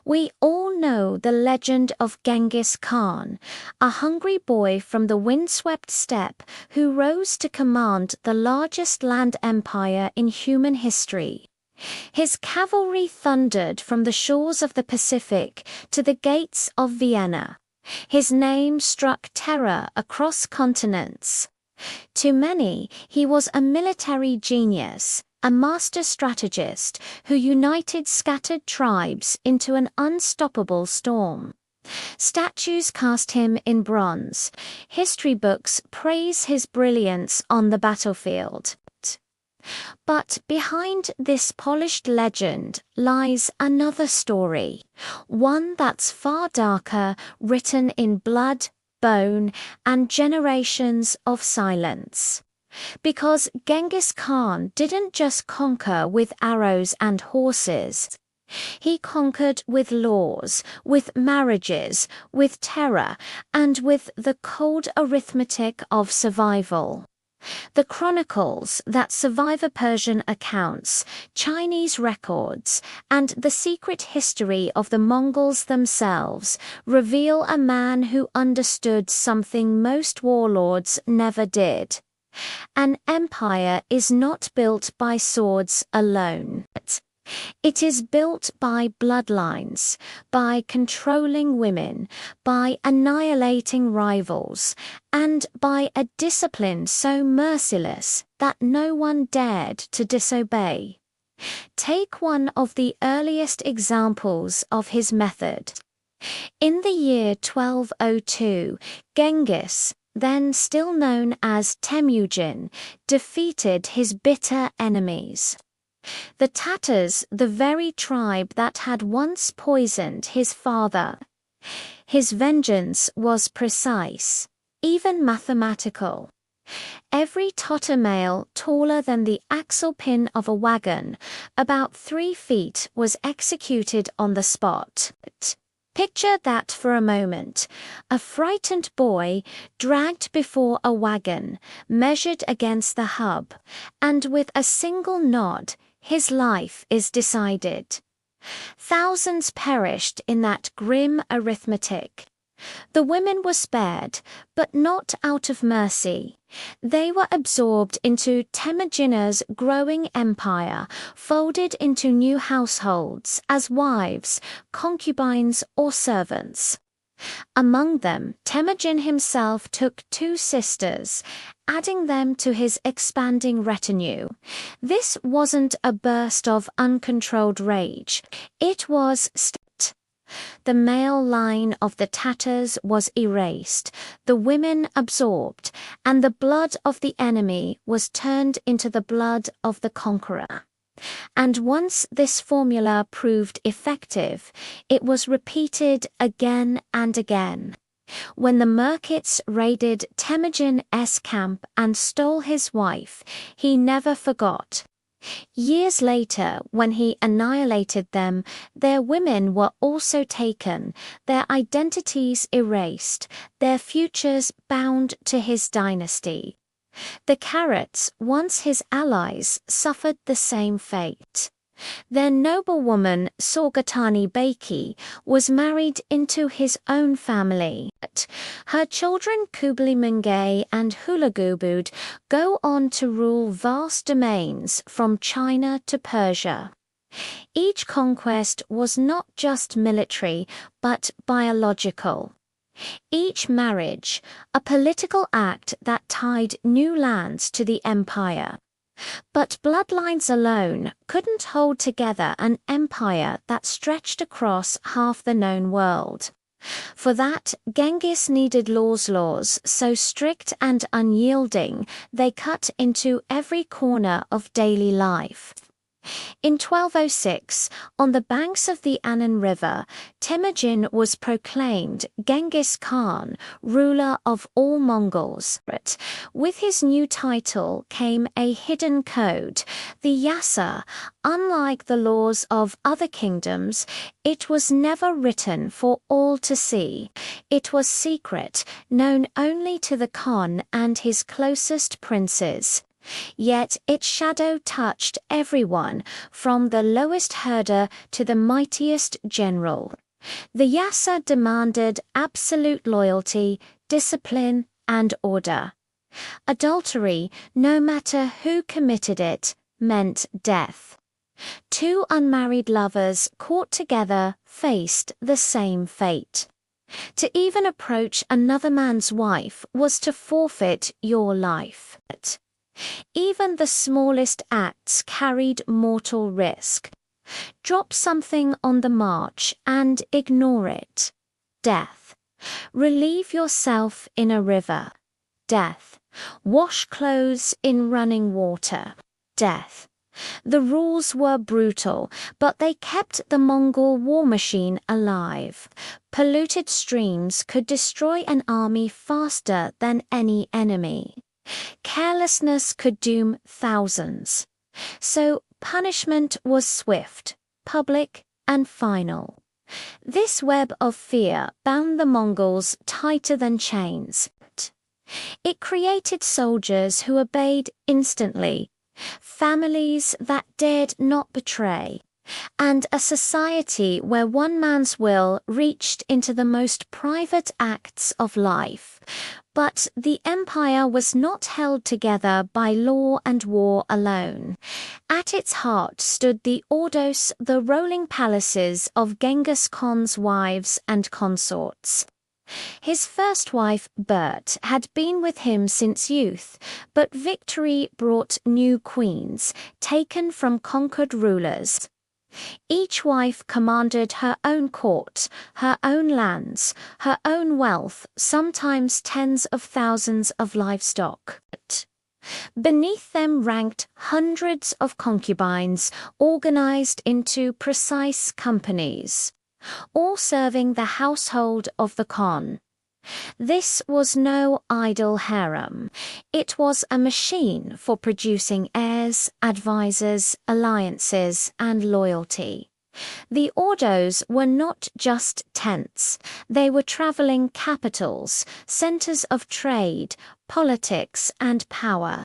We all know the legend of Genghis Khan, a hungry boy from the windswept steppe who rose to command the largest land empire in human history. His cavalry thundered from the shores of the Pacific to the gates of Vienna. His name struck terror across continents. To many, he was a military genius, a master strategist who united scattered tribes into an unstoppable storm. Statues cast him in bronze. History books praise his brilliance on the battlefield. But behind this polished legend lies another story, one that's far darker, written in blood, bone, and generations of silence. Because Genghis Khan didn't just conquer with arrows and horses. He conquered with laws, with marriages, with terror, and with the cold arithmetic of survival. The chronicles that survive Persian accounts, Chinese records, and the secret history of the Mongols themselves reveal a man who understood something most warlords never did. An empire is not built by swords alone. It is built by bloodlines, by controlling women, by annihilating rivals, and by a discipline so merciless that no one dared to disobey. Take one of the earliest examples of his method. In the year 1202, Genghis, then still known as Temujin, defeated his bitter enemies. The Tatars, the very tribe that had once poisoned his father. His vengeance was precise, even mathematical. Every Tatar male taller than the axle pin of a wagon, about 3 feet, was executed on the spot. Picture that for a moment. A frightened boy dragged before a wagon, measured against the hub, and with a single nod, his life is decided. Thousands perished in that grim arithmetic. The women were spared, but not out of mercy. They were absorbed into Temujin's growing empire, folded into new households as wives, concubines, or servants. Among them, Temujin himself took 2 sisters, adding them to his expanding retinue. This wasn't a burst of uncontrolled rage. It was the male line of the Tatars was erased, the women absorbed, and the blood of the enemy was turned into the blood of the conqueror. And once this formula proved effective, it was repeated again and again. When the Merkits raided Temujin's camp and stole his wife, he never forgot. Years later, when he annihilated them, their women were also taken, their identities erased, their futures bound to his dynasty. The Carrots, once his allies, suffered the same fate. Their noblewoman, Sorgatani Beki, was married into his own family. Her children Kublai Mungay and Hulagubudd go on to rule vast domains from China to Persia. Each conquest was not just military, but biological. Each marriage, a political act that tied new lands to the empire. But bloodlines alone couldn't hold together an empire that stretched across half the known world. For that, Genghis needed laws so strict and unyielding they cut into every corner of daily life. In 1206, on the banks of the Anan River, Temujin was proclaimed Genghis Khan, ruler of all Mongols. With his new title came a hidden code, the Yassa. Unlike the laws of other kingdoms, it was never written for all to see. It was secret, known only to the Khan and his closest princes. Yet its shadow touched everyone, from the lowest herder to the mightiest general. The Yassa demanded absolute loyalty, discipline, and order. Adultery, no matter who committed it, meant death. Two unmarried lovers caught together faced the same fate. To even approach another man's wife was to forfeit your life. Even the smallest acts carried mortal risk. Drop something on the march and ignore it. Death. Relieve yourself in a river. Death. Wash clothes in running water. Death. The rules were brutal, but they kept the Mongol war machine alive. Polluted streams could destroy an army faster than any enemy. Carelessness could doom thousands. So punishment was swift, public, and final. This web of fear bound the Mongols tighter than chains. It created soldiers who obeyed instantly, families that dared not betray, and a society where one man's will reached into the most private acts of life. But the empire was not held together by law and war alone. At its heart stood the Ordos, the rolling palaces of Genghis Khan's wives and consorts. His first wife, Bert, had been with him since youth, but victory brought new queens, taken from conquered rulers. Each wife commanded her own court, her own lands, her own wealth, sometimes tens of thousands of livestock. Beneath them ranked hundreds of concubines, organized into precise companies, all serving the household of the Khan. This was no idle harem. It was a machine for producing heirs, advisors, alliances, and loyalty. The Ordos were not just tents. They were traveling capitals, centers of trade, politics, and power.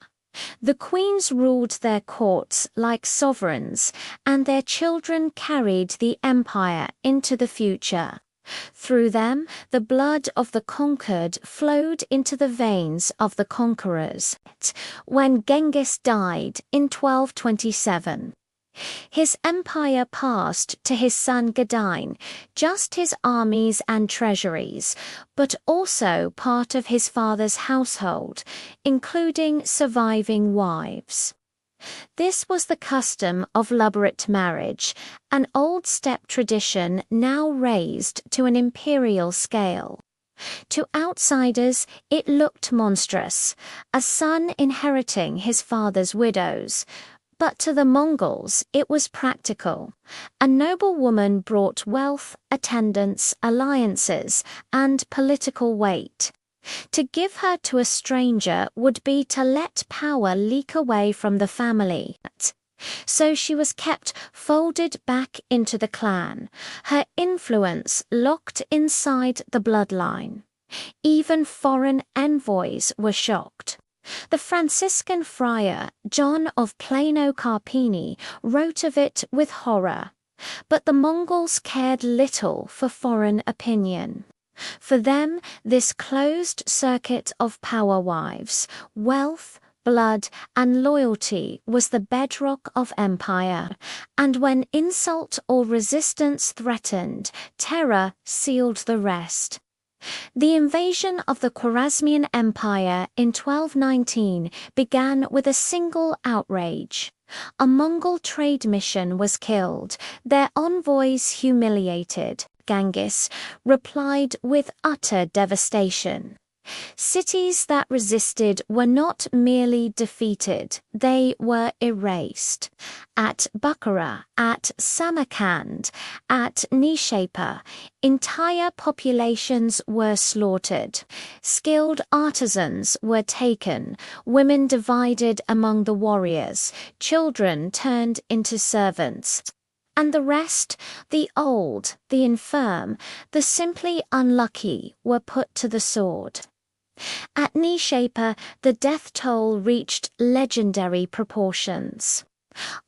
The queens ruled their courts like sovereigns, and their children carried the empire into the future. Through them, the blood of the conquered flowed into the veins of the conquerors. When Genghis died in 1227, his empire passed to his son Gadain, just his armies and treasuries, but also part of his father's household, including surviving wives. This was the custom of lubberate marriage, an old steppe tradition now raised to an imperial scale. To outsiders, it looked monstrous, a son inheriting his father's widows. But to the Mongols, it was practical. A noble woman brought wealth, attendance, alliances, and political weight. To give her to a stranger would be to let power leak away from the family. So she was kept folded back into the clan, her influence locked inside the bloodline. Even foreign envoys were shocked. The Franciscan friar, John of Plano Carpini, wrote of it with horror. But the Mongols cared little for foreign opinion. For them, this closed circuit of power wives, wealth, blood, and loyalty was the bedrock of empire, and when insult or resistance threatened, terror sealed the rest. The invasion of the Khwarezmian Empire in 1219 began with a single outrage. A Mongol trade mission was killed, their envoys humiliated. Genghis replied with utter devastation. Cities that resisted were not merely defeated, they were erased. At Bukhara, at Samarkand, at Nishapur, entire populations were slaughtered. Skilled artisans were taken, women divided among the warriors, children turned into servants. And the rest, the old, the infirm, the simply unlucky, were put to the sword. At Nishapur, the death toll reached legendary proportions.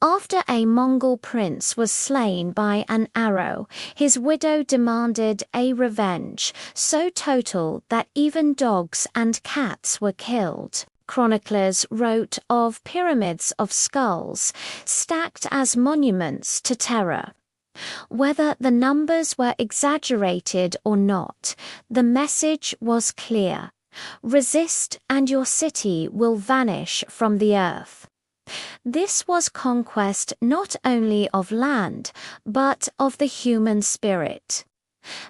After a Mongol prince was slain by an arrow, his widow demanded a revenge so total that even dogs and cats were killed. Chroniclers wrote of pyramids of skulls, stacked as monuments to terror. Whether the numbers were exaggerated or not, the message was clear. Resist and your city will vanish from the earth. This was conquest not only of land, but of the human spirit.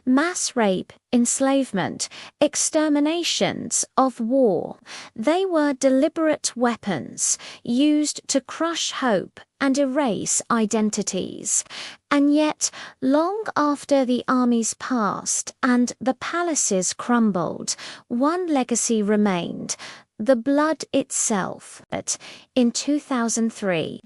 Mass rape, enslavement, exterminations of war, they were deliberate weapons used to crush hope and erase identities. And yet, long after the armies passed and the palaces crumbled, one legacy remained: the blood itself. In 2003,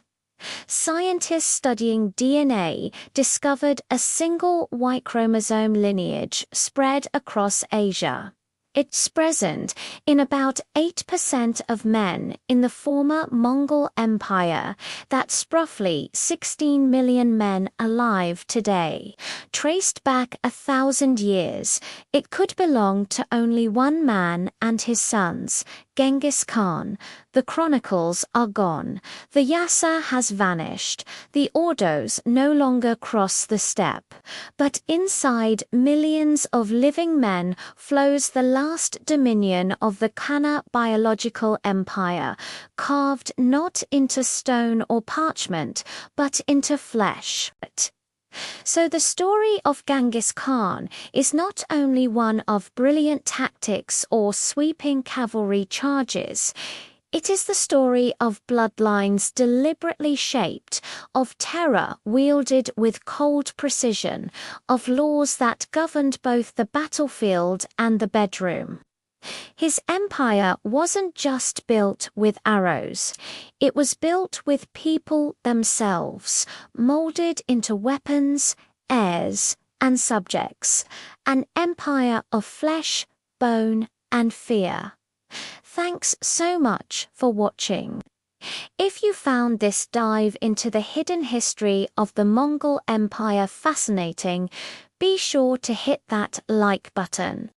scientists studying DNA discovered a single Y chromosome lineage spread across Asia. It's present in about 8% of men in the former Mongol Empire. That's roughly 16 million men alive today. Traced back 1,000 years, it could belong to only one man and his sons, Genghis Khan. The chronicles are gone. The Yassa has vanished. The Ordos no longer cross the steppe. But inside millions of living men flows the last dominion of the Khana biological empire, carved not into stone or parchment, but into flesh. So the story of Genghis Khan is not only one of brilliant tactics or sweeping cavalry charges. It is the story of bloodlines deliberately shaped, of terror wielded with cold precision, of laws that governed both the battlefield and the bedroom. His empire wasn't just built with arrows. It was built with people themselves, molded into weapons, heirs, and subjects. An empire of flesh, bone, and fear. Thanks so much for watching. If you found this dive into the hidden history of the Mongol Empire fascinating, be sure to hit that like button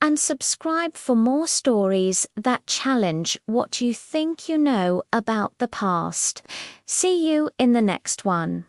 and subscribe for more stories that challenge what you think you know about the past. See you in the next one.